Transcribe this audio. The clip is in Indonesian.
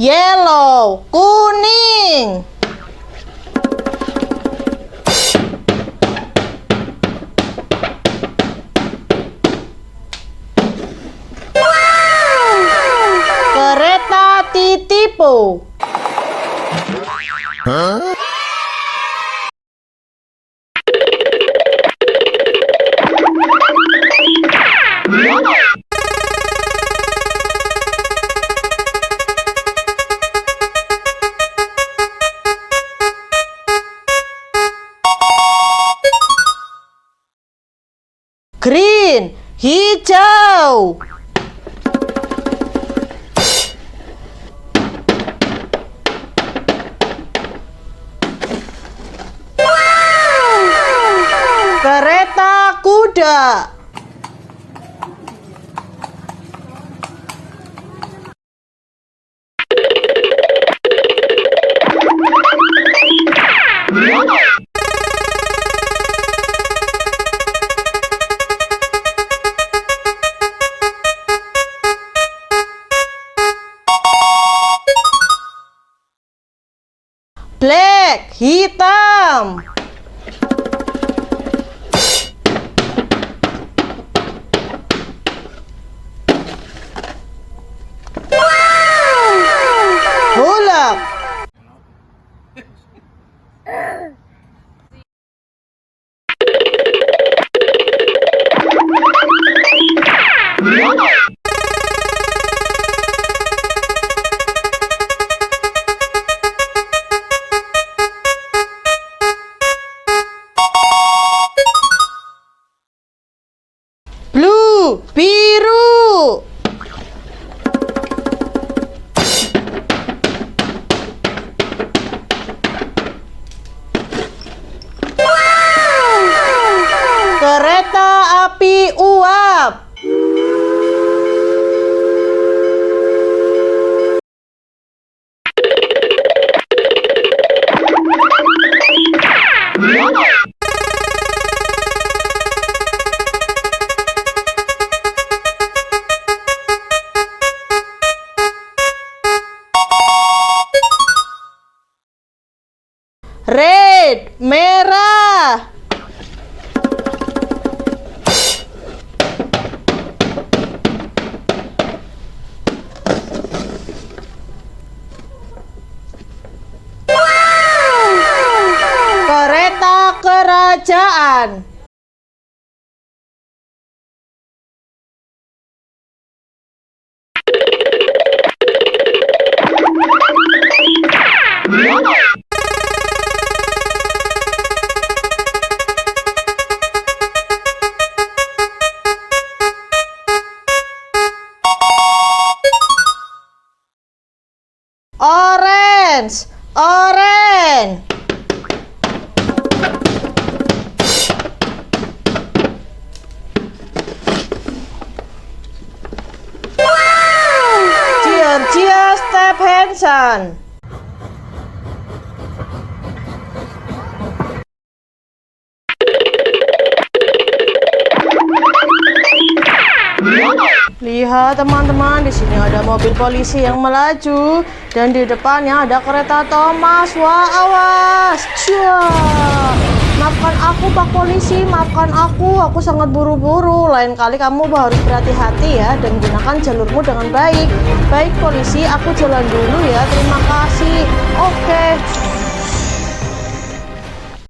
Yellow, kuning. Kereta Titipo. Green, hijau. Kereta kuda. Black, hitam. Hulak. Blue, biru. Kereta api uap. Red, merah. Kereta kerajaan. Orange, orange. Georgia Stephenson. Lihat teman-teman, di sini ada mobil polisi yang melaju dan di depannya ada kereta Thomas. Wah, awas. Maafkan aku Pak Polisi, maafkan aku sangat buru-buru. Lain kali kamu harus berhati-hati ya dan gunakan jalurmu dengan baik. Baik polisi, aku jalan dulu ya. Terima kasih. Oke.